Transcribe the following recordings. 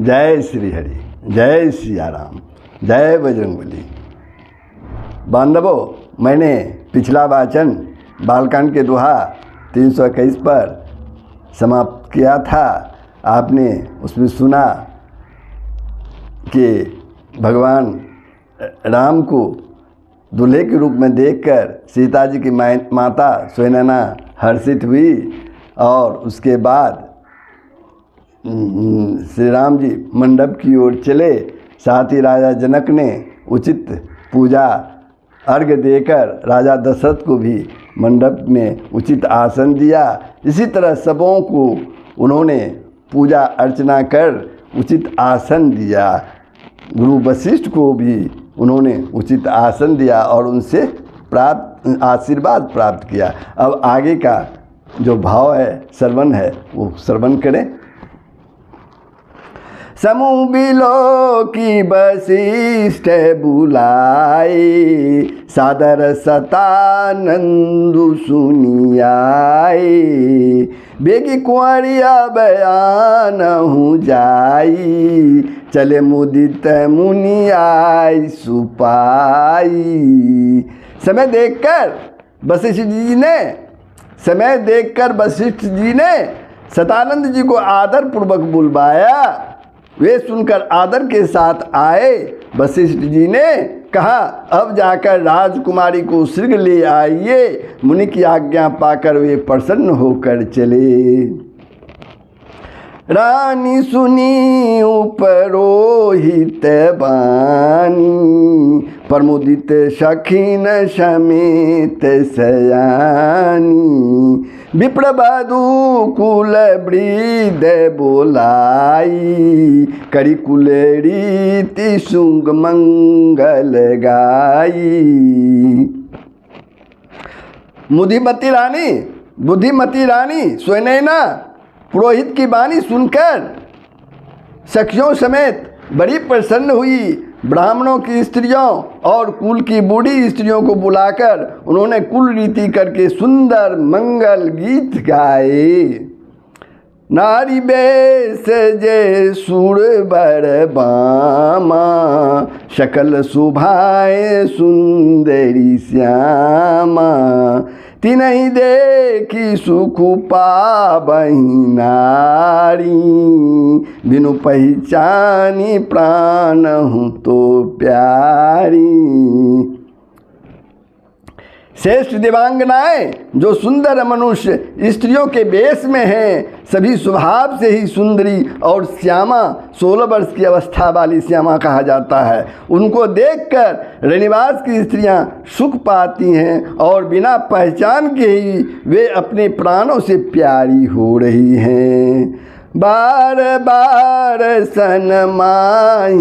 जय श्री हरि, जय सिया राम, जय बजरंगबली। बांधवों, मैंने पिछला वाचन बालकांड के दोहा 321 पर समाप्त किया था। आपने उसमें सुना कि भगवान राम को दूल्हे के रूप में देखकर सीता जी की माता सुनैना हर्षित हुई और उसके बाद श्री राम जी मंडप की ओर चले। साथ ही राजा जनक ने उचित पूजा अर्घ्य देकर राजा दशरथ को भी मंडप में उचित आसन दिया। इसी तरह सबों को उन्होंने पूजा अर्चना कर उचित आसन दिया। गुरु वशिष्ठ को भी उन्होंने उचित आसन दिया और उनसे आशीर्वाद प्राप्त किया। अब आगे का जो भाव है, श्रवण है, वो श्रवण करें। समूह बिलो की वशिष्ठ बुलाए, सादर सतानंदु सुनियाए। बेगी कुंवरिया बयान हूँ जाई, चले मुदित मुनि आई सुपाई। समय देखकर वशिष्ठ जी ने सतानंद जी को आदर पूर्वक बुलवाया। वे सुनकर आदर के साथ आए। वशिष्ठ जी ने कहा, अब जाकर राजकुमारी को शीघ्र ले आइए। मुनि की आज्ञा पाकर वे प्रसन्न होकर चले। रानी सुनी उपरोहित बानी, प्रमुदित सखीन समेत सयानी। विप्र बधू कुल वृद्ध बोलाई, करी कुल रीति सुंग मंगल गाई। बुद्धिमती रानी सुनैना पुरोहित की वाणी सुनकर सखियों समेत बड़ी प्रसन्न हुई। ब्राह्मणों की स्त्रियों और कुल की बूढ़ी स्त्रियों को बुलाकर उन्होंने कुल रीति करके सुंदर मंगल गीत गाए। नारी बेस जे सुरबर बामा, शकल सुभाए सुंदरी श्यामा। तिनहि देखी सुख पाबहि नारी, बिनु पहचानी प्राण हूँ तो प्यारी। श्रेष्ठ देवांगनाएं जो सुंदर मनुष्य स्त्रियों के वेश में हैं, सभी स्वभाव से ही सुंदरी और श्यामा, 16 वर्ष की अवस्था वाली श्यामा कहा जाता है। उनको देखकर रणिवास की स्त्रियां सुख पाती हैं और बिना पहचान के ही वे अपने प्राणों से प्यारी हो रही हैं। बार बार सनमाही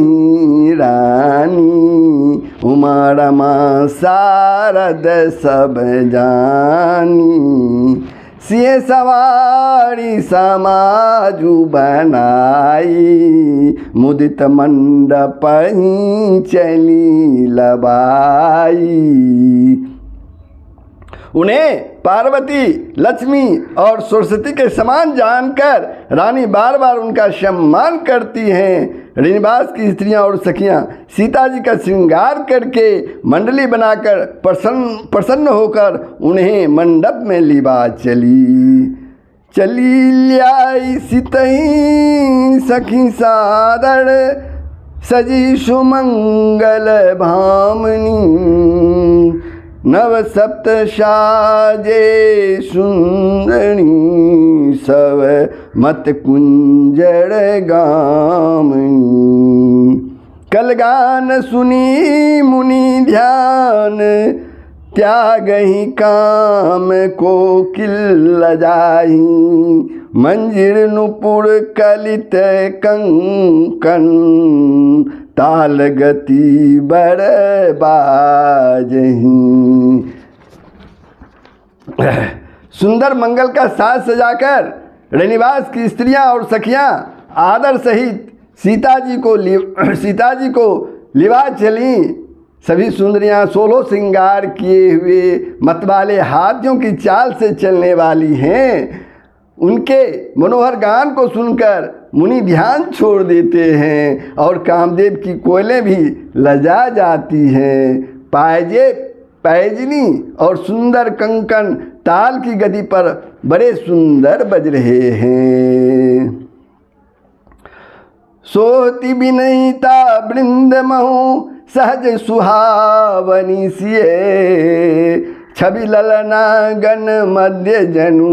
रानी, उमा रमा शारद सब जानी। सिंह सवारी समाजु बनाई, मुदित मंडप ही चली लबाई। उन्हें पार्वती, लक्ष्मी और सरस्वती के समान जानकर रानी बार बार उनका सम्मान करती हैं। रणिवास की स्त्रियां और सखियां सीता जी का श्रृंगार करके मंडली बनाकर प्रसन्न होकर उन्हें मंडप में लिवा चली ल्याई। सितई सखी सादर सजी सुमंगल भामनी, नव सप्त साजे सुंदरी। सब मत कुंजर गामनी, कलगान सुनी मुनि ध्यान। त्यागहि काम को किल जाही, मंजिर नुपुर कलित कंकन। ताल गति बर बाजही। सुंदर मंगल का साज सजाकर रणिवास की स्त्रियां और सखियां आदर सहित सीता जी को लिवा चली। सभी सुंदरियां 16 श्रृंगार किए हुए मतवाले हाथियों की चाल से चलने वाली हैं। उनके मनोहर गान को सुनकर मुनि ध्यान छोड़ देते हैं और कामदेव की कोयलें भी लजा जाती हैं। पैजनी और सुंदर कंकन ताल की गति पर बड़े सुंदर बज रहे हैं। सोती विनयिता वृंद महु सहज सुहावनी सिए, छवि ललना गण मध्य जनु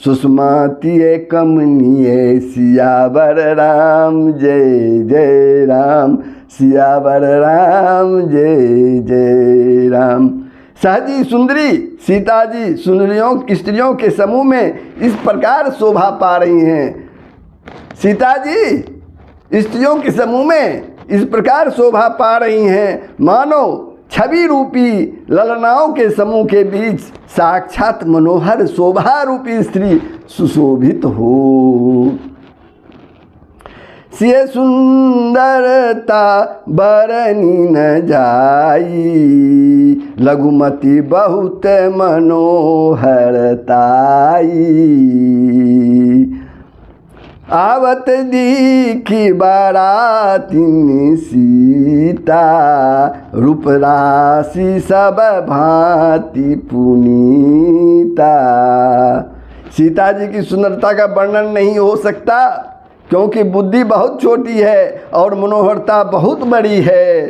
सुषमातिय कमनीय, सियावर राम जय जय राम, सियावर राम जय जय राम। सहजी सुंदरी सीता जी स्त्रियों के समूह में इस प्रकार शोभा पा रही हैं। सीता जी स्त्रियों के समूह में इस प्रकार शोभा पा रही हैं मानो छवि रूपी ललनाओं के समूह के बीच साक्षात मनोहर शोभा रूपी स्त्री सुशोभित हो। सिय सुंदरता बरनी न जाई, लघुमती बहुत मनोहरताई। आवत दीखी बारातिन सीता, रूप राशि सब भांति पुनीता। सीता जी की सुंदरता का वर्णन नहीं हो सकता, क्योंकि बुद्धि बहुत छोटी है और मनोहरता बहुत बड़ी है।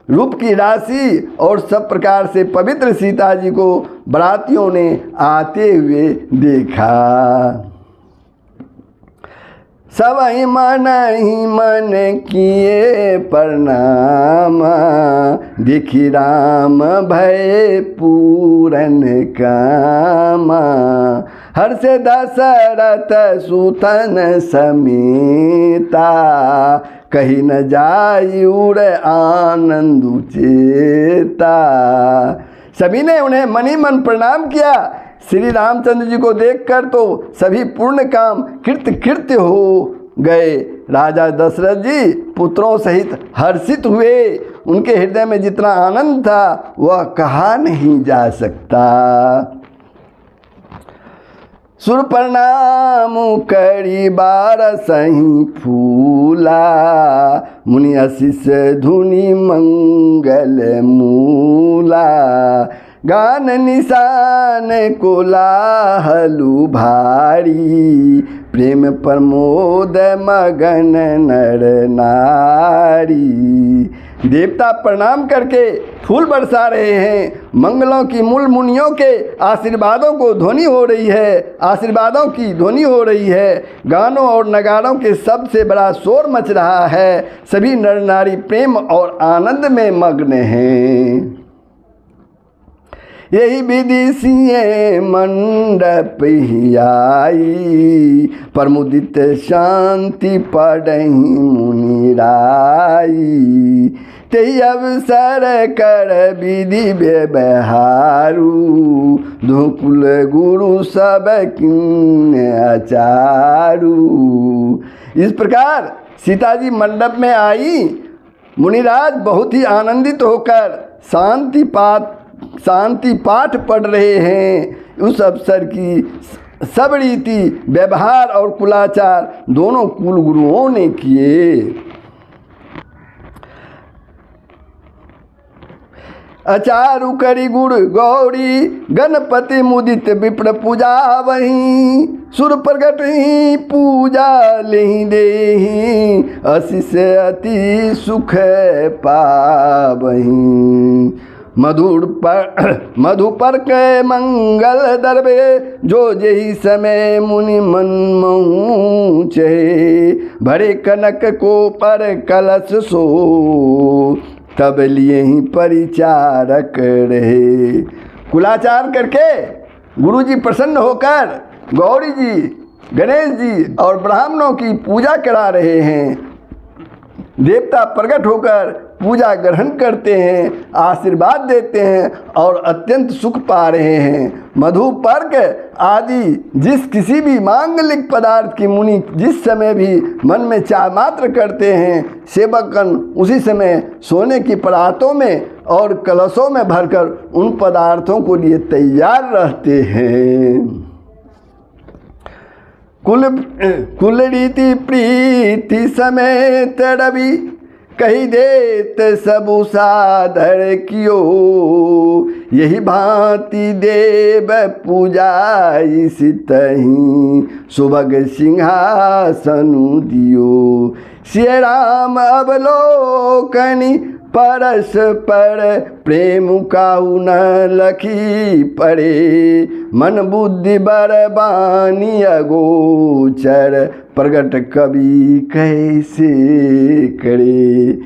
रूप की राशि और सब प्रकार से पवित्र सीता जी को बरातियों ने आते हुए देखा। सब ही मन किए प्रणाम, देखी राम भय पूरन कामा। हर्ष दशरथ सुतन समेता, कहीं न जाई उड़ आनंद चेता। सभी ने उन्हें मनी मन प्रणाम किया। श्री रामचंद्र जी को देखकर तो सभी पूर्ण काम कृत्य हो गए। राजा दशरथ जी पुत्रों सहित हर्षित हुए। उनके हृदय में जितना आनंद था वह कहा नहीं जा सकता। सुर प्रणाम करी बारसहि फूला, मुनि आशीष धुनि मंगल मूला। गान निशान कोलाहलु भारी, प्रेम प्रमोद मगन नर नारी। देवता प्रणाम करके फूल बरसा रहे हैं। मंगलों की मूल मुनियों के आशीर्वादों को ध्वनि हो रही है, आशीर्वादों की ध्वनि हो रही है। गानों और नगाड़ों के सबसे बड़ा शोर मच रहा है। सभी नर नारी प्रेम और आनंद में मग्न हैं। यही विधि सिए मंडप ही आई, प्रमुदित शांति पढ़ही मुनि राई। ते अवसर कर विधि व्यवहारू, धुकुल गुरु सब किन आचारू। इस प्रकार सीता जी मंडप में आई। मुनिराज बहुत ही आनंदित होकर शांति पाठ पढ़ रहे हैं। उस अवसर की सब रीति व्यवहार और कुलाचार दोनों कुल गुरुओं ने किए। अचारु करी गुड़ गौरी, गणपति मुदित विप्र पूजा वहीं। सुर प्रगट ही पूजा लेहि देहि, आशीष अति सुख पावहीं। मधु पर के मंगल दरबे, जो जही समय मुनि मन महु चहे। भरे कनक को पर कलश सो, तब लिए ही परिचारक रहे। कुलाचार करके गुरुजी प्रसन्न होकर गौरी जी, गणेश जी और ब्राह्मणों की पूजा करा रहे हैं। देवता प्रकट होकर पूजा ग्रहण करते हैं, आशीर्वाद देते हैं और अत्यंत सुख पा रहे हैं। मधु पर्क आदि जिस किसी भी मांगलिक पदार्थ की मुनि जिस समय भी मन में चाह मात्र करते हैं, सेवकगण उसी समय सोने की परातों में और कलशों में भरकर उन पदार्थों को लिए तैयार रहते हैं। कुल रीति प्रीति समेत रवि कही देत सबु साधर कियो। यही भांति देव पूजाई सितहि सुभग सिंहासनु दियो। सिय राम अवलोकनि परस पर प्रेम काहू न लखी पड़े। मन बुद्धि बरबानी अगोचर प्रगट कवि कैसे करे।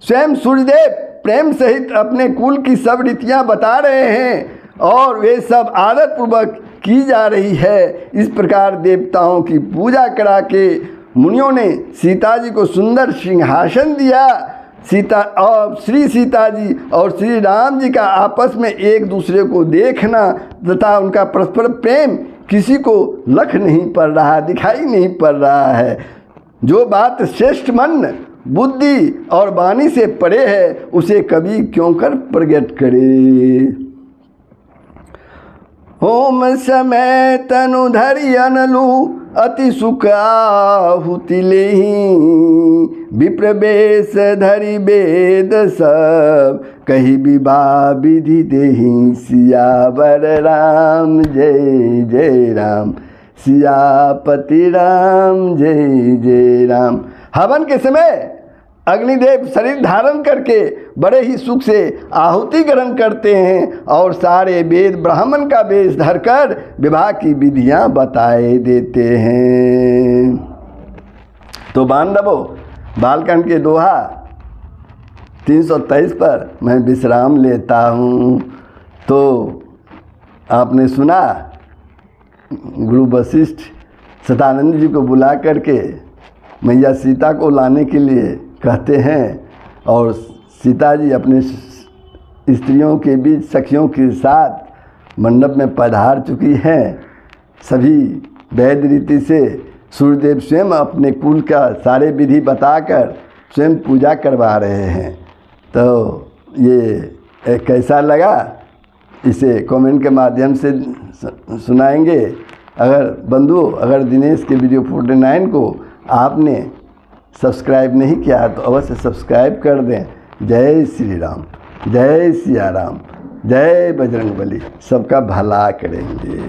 स्वयं सूर्यदेव प्रेम सहित अपने कुल की सब रीतियाँ बता रहे हैं और वे सब आदत पूर्वक की जा रही है। इस प्रकार देवताओं की पूजा करा के मुनियों ने सीता जी को सुंदर सिंहासन दिया। सीता और श्री सीता जी और श्री राम जी का आपस में एक दूसरे को देखना तथा उनका परस्पर प्रेम किसी को लख नहीं पड़ रहा, दिखाई नहीं पड़ रहा है। जो बात श्रेष्ठ मन बुद्धि और वाणी से परे है उसे कवि क्यों कर प्रकट करे। होम समय तनु धरि अनलु अति सुख आहुति लेहि। विप्र बेश धरि वेद सब कही विवाह विधि देहि। सियावर राम जय जय राम, सियापति राम जय जय राम। हवन के समय अग्निदेव शरीर धारण करके बड़े ही सुख से आहुति ग्रहण करते हैं और सारे वेद ब्राह्मण का वेश धरकर विवाह की विधियां बताए देते हैं। तो बांधवों, बालकांड के दोहा 323 पर मैं विश्राम लेता हूँ। तो आपने सुना गुरु वशिष्ठ सदानंद जी को बुला करके मैया सीता को लाने के लिए कहते हैं और सीता जी अपने स्त्रियों के बीच सखियों के साथ मंडप में पधार चुकी हैं। सभी वैध रीति से सूर्यदेव स्वयं अपने कुल का सारे विधि बताकर स्वयं पूजा करवा रहे हैं। तो ये कैसा लगा इसे कमेंट के माध्यम से सुनाएंगे। अगर बंधु, अगर दिनेश के वीडियो 49 को आपने सब्सक्राइब नहीं किया तो अवश्य सब्सक्राइब कर दें। जय श्री राम, जय सिया राम, जय बजरंगबली। सबका भला करेंगे।